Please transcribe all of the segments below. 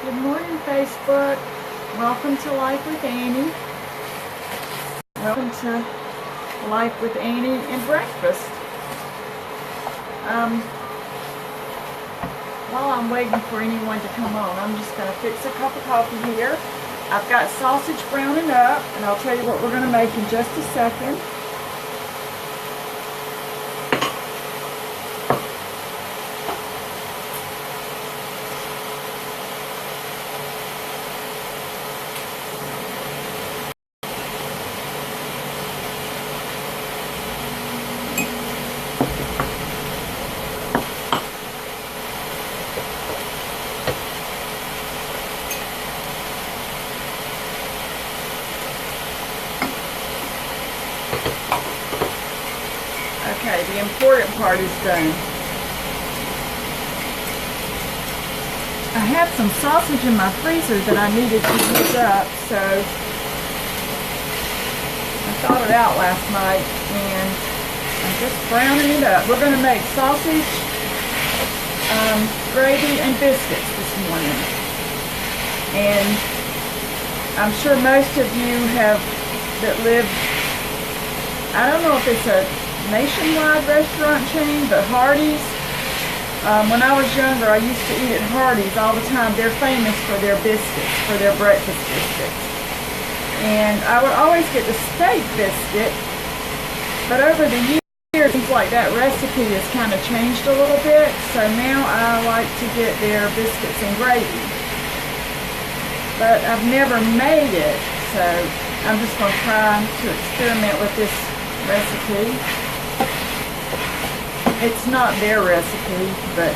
Good morning, Facebook. Welcome to Life with Annie. Welcome to Life with Annie and breakfast. While I'm waiting for anyone to come on, I'm just going to fix a cup of coffee here. I've got sausage browning up, and I'll tell you what we're going to make in just a second. Okay, the important part is done. I have some sausage in my freezer that I needed to use up, so I thought it out last night and I'm just browning it up. We're going to make sausage, gravy, and biscuits this morning. And I'm sure most of you that live, I don't know if it's a nationwide restaurant chain, but Hardee's. When I was younger, I used to eat at Hardee's all the time. They're famous for their biscuits, for their breakfast biscuits. And I would always get the steak biscuit, but over the years, things like that recipe has kind of changed a little bit. So now I like to get their biscuits and gravy. But I've never made it, so I'm just going to try to experiment with this recipe. It's not their recipe, but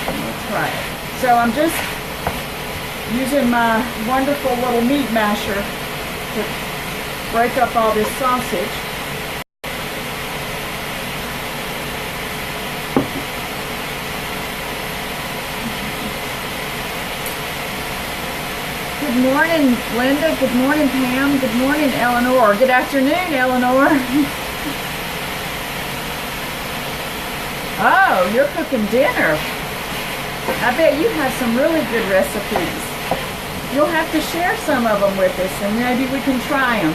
I'm going to try it. So I'm just using my wonderful little meat masher to break up all this sausage. Good morning, Linda. Good morning, Pam. Good morning, Eleanor. Good afternoon, Eleanor. Oh, you're cooking dinner. I bet you have some really good recipes. You'll have to share some of them with us, and maybe we can try them.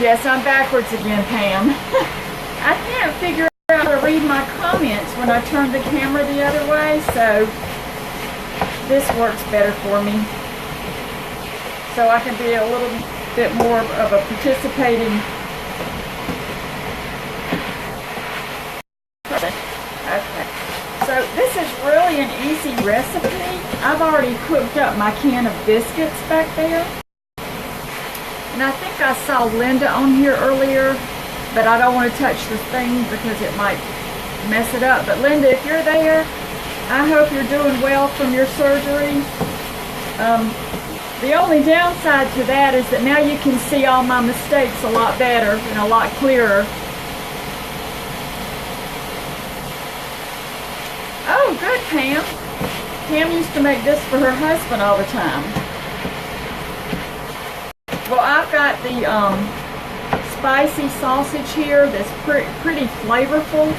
Yes, I'm backwards again, Pam. I can't figure out how to read my comments when I turn the camera the other way, so this works better for me, so I can be a little bit more of a participating. Okay, so this is really an easy recipe. I've already cooked up my can of biscuits back there, and I think I saw Linda on here earlier, but I don't want to touch the thing because it might mess it up. But Linda, if you're there, I hope you're doing well from your surgery. The only downside to that is that now you can see all my mistakes a lot better and a lot clearer. Oh, good, Pam. Pam used to make this for her husband all the time. Well, I've got the spicy sausage here that's pretty flavorful,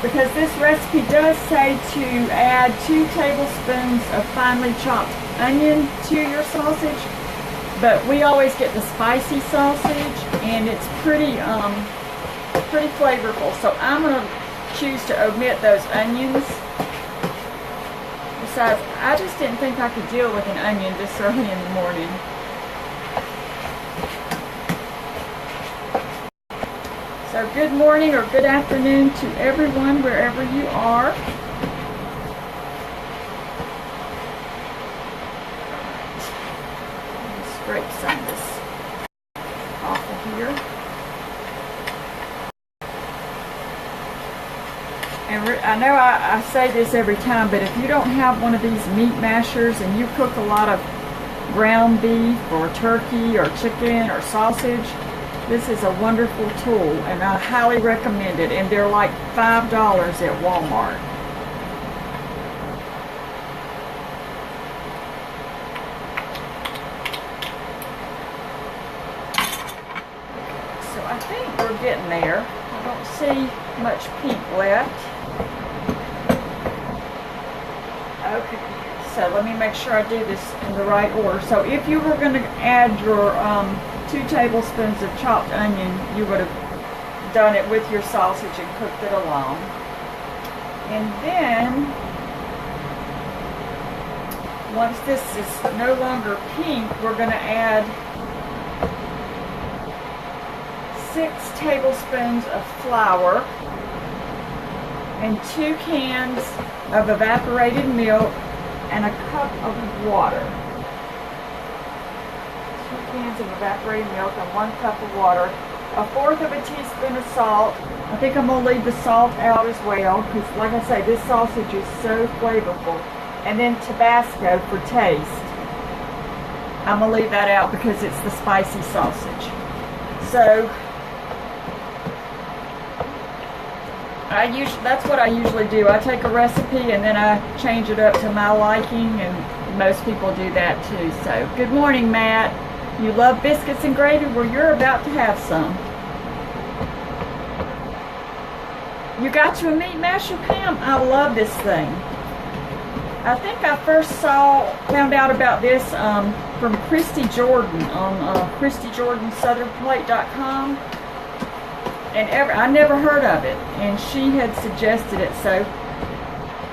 because this recipe does say to add 2 tablespoons of finely chopped onion to your sausage, but we always get the spicy sausage, and it's pretty flavorful. So I'm going to choose to omit those onions. Besides, I just didn't think I could deal with an onion this early in the morning. So good morning or good afternoon to everyone, wherever you are. Scrape some of this off of here. And I know I say this every time, but if you don't have one of these meat mashers and you cook a lot of ground beef or turkey or chicken or sausage, this is a wonderful tool, and I highly recommend it. And they're like $5 at Walmart. So I think we're we're getting there. I don't see much pink left. Okay, so let me make sure I do this in the right order. So if you were going to add your 2 tablespoons of chopped onion, you would have done it with your sausage and cooked it along. And then, once this is no longer pink, we're going to add 6 tablespoons of flour and 2 cans of evaporated milk and a cup of water. 2 cans of evaporated milk and 1 cup of water. 1/4 of a teaspoon of salt. I think I'm going to leave the salt out as well because, like I say, this sausage is so flavorful. And then Tabasco for taste. I'm going to leave that out because it's the spicy sausage. So, that's what I usually do. I take a recipe and then I change it up to my liking, and most people do that too. So, good morning, Matt. You love biscuits and gravy? Well, you're about to have some. You got you a meat masher, Pam? I love this thing. I think I first found out about this from Christy Jordan on ChristyJordanSouthernPlate.com. And I never heard of it, and she had suggested it, so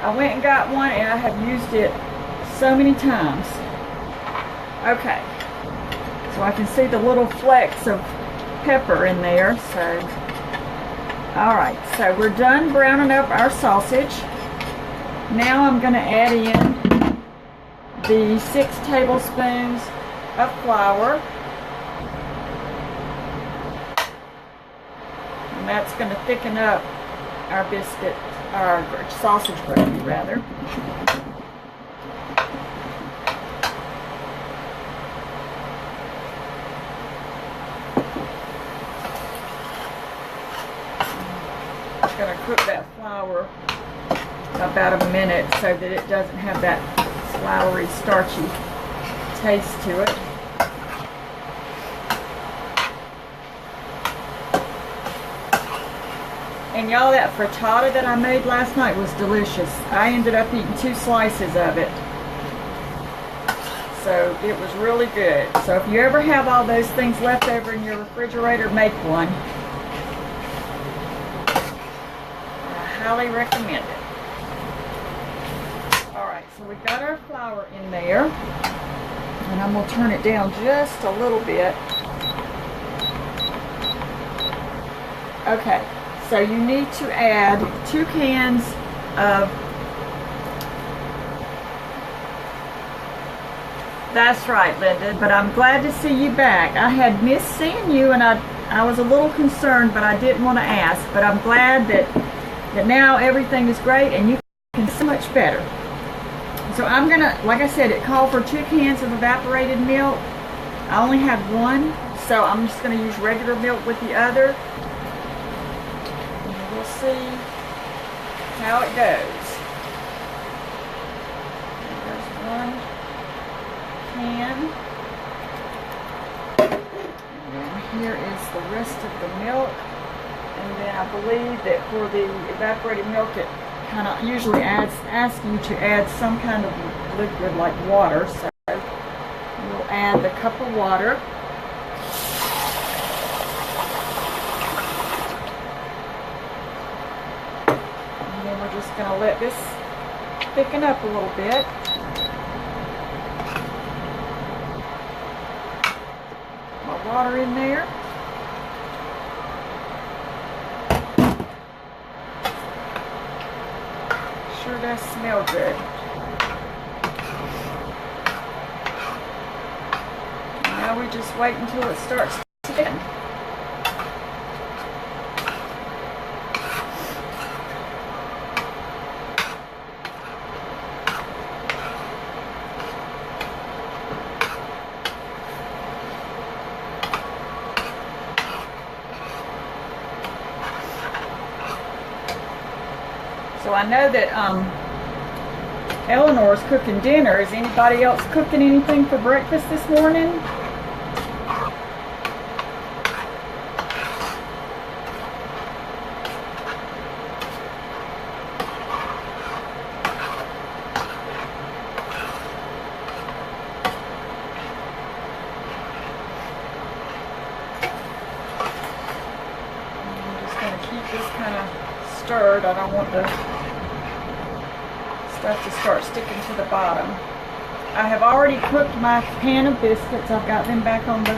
I went and got one, and I have used it so many times. Okay, so I can see the little flecks of pepper in there. So, all right, so we're done browning up our sausage. Now I'm going to add in the 6 tablespoons of flour. And that's going to thicken up our biscuit, our sausage gravy rather. I'm going to cook that flour about a minute so that it doesn't have that floury, starchy taste to it. And y'all, that frittata that I made last night was delicious. I ended up eating 2 slices of it. So it was really good. So if you ever have all those things left over in your refrigerator, make one. I highly recommend it. Alright, so we've got our flour in there. And I'm going to turn it down just a little bit. Okay. So you need to add 2 cans of, that's right, Linda, but I'm glad to see you back. I had missed seeing you, and I was a little concerned, but I didn't want to ask. But I'm glad that now everything is great and you can see much better. So I'm going to, like I said, it called for 2 cans of evaporated milk. I only had 1, so I'm just going to use regular milk with the other. We'll see how it goes. There's 1 can. And then here is the rest of the milk. And then I believe that for the evaporated milk, it kind of usually asks you to add some kind of liquid like water. So we'll add the cup of water. Just going to let this thicken up a little bit. My water in there. Sure does smell good. Now we just wait until it starts to thicken. So I know that Eleanor's cooking dinner. Is anybody else cooking anything for breakfast this morning? just kind of stirred. I don't want the stuff to start sticking to the bottom. I have already cooked my pan of biscuits. I've got them back on the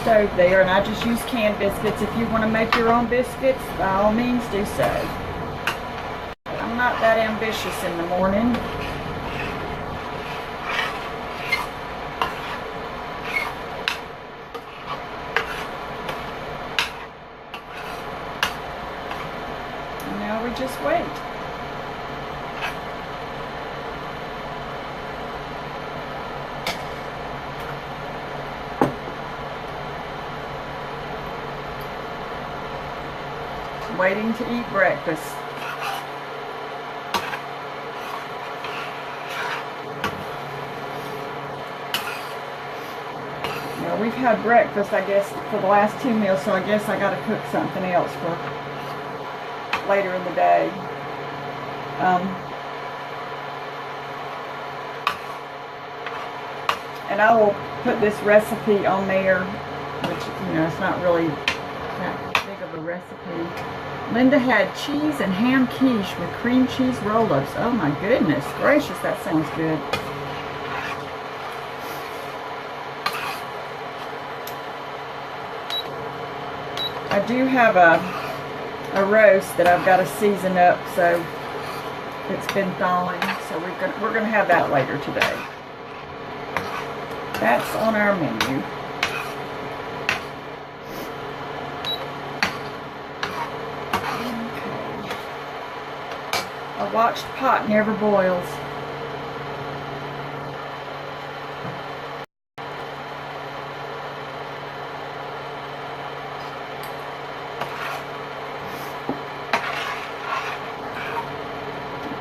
stove there, and I just use canned biscuits. If you want to make your own biscuits, by all means do so. I'm not that ambitious in the morning. And now we just wait. Waiting to eat breakfast. Well, we've had breakfast, I guess, for the last 2 meals, so I guess I gotta cook something else for later in the day. And I will put this recipe on there, which, you know, it's not really that big of a recipe. Linda had cheese and ham quiche with cream cheese roll-ups. Oh my goodness gracious, that sounds good. I do have a roast that I've got to season up, so it's been thawing. So we're gonna have that later today. That's on our menu. A watched pot never boils.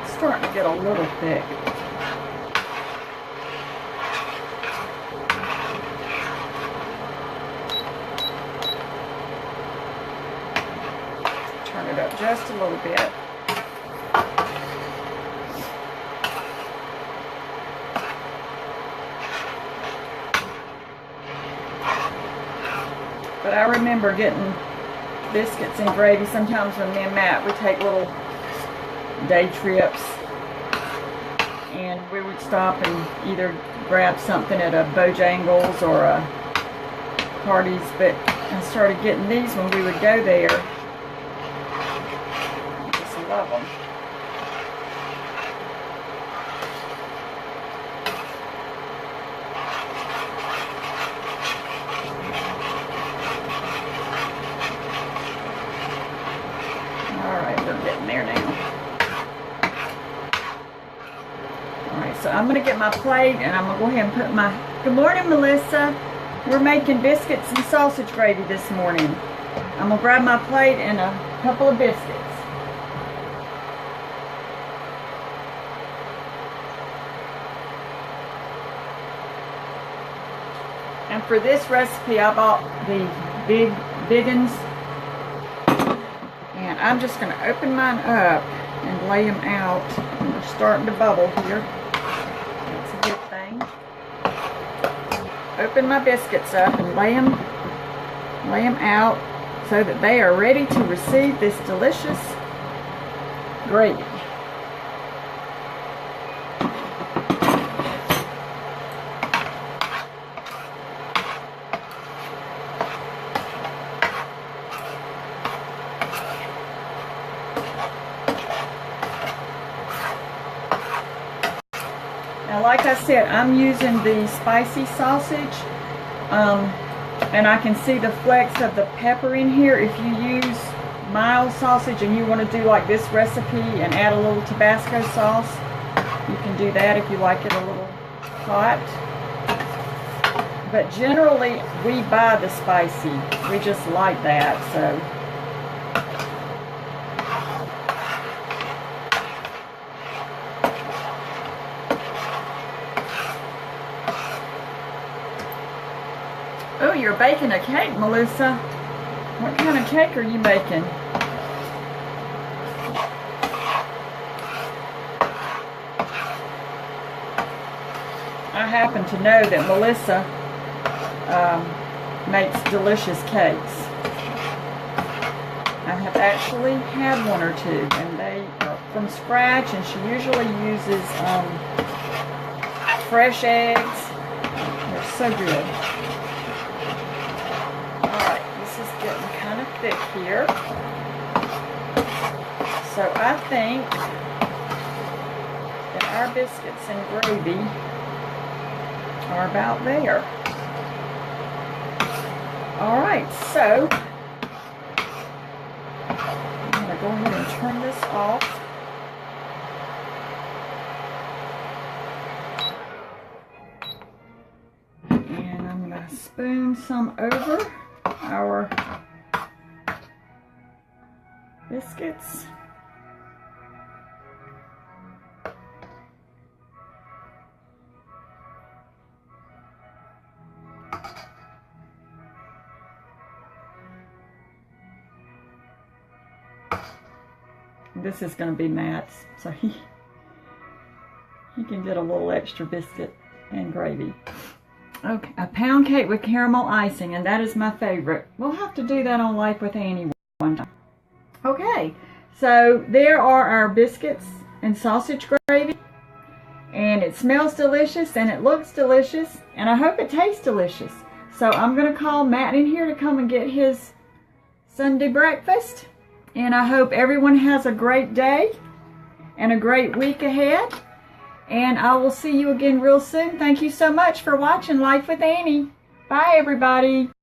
It's starting to get a little thick. Turn it up just a little bit. But I remember getting biscuits and gravy. Sometimes when me and Matt would take little day trips, and we would stop and either grab something at a Bojangles or a Hardee's. But I started getting these when we would go there. I just love them. So I'm going to get my plate, and I'm going to go ahead and put my... Good morning, Melissa. We're making biscuits and sausage gravy this morning. I'm going to grab my plate and a couple of biscuits. And for this recipe, I bought the big uns. And I'm just going to open mine up and lay them out. And they're starting to bubble here. Good thing. Open my biscuits up and lay them out so that they are ready to receive this delicious gravy. Now, like I said, I'm using the spicy sausage, and I can see the flecks of the pepper in here. If you use mild sausage and you want to do like this recipe and add a little Tabasco sauce, you can do that if you like it a little hot. But generally, we buy the spicy. We just like that, so... Oh, you're baking a cake, Melissa. What kind of cake are you making? I happen to know that Melissa makes delicious cakes. I have actually had one or two, and they are from scratch, and she usually uses fresh eggs. They're so good. Alright, this is getting kind of thick here. So I think that our biscuits and gravy are about there. Alright, so I'm going to go ahead and turn this off. And I'm going to spoon some over our biscuits. This is going to be Matt's, so he can get a little extra biscuit and gravy. Okay, a pound cake with caramel icing, and that is my favorite. We'll have to do that on Life with Annie one time. Okay, so there are our biscuits and sausage gravy, and it smells delicious and it looks delicious, and I hope it tastes delicious. So I'm going to call Matt in here to come and get his Sunday breakfast. And I hope everyone has a great day and a great week ahead. And I will see you again real soon. Thank you so much for watching Life with Annie. Bye, everybody.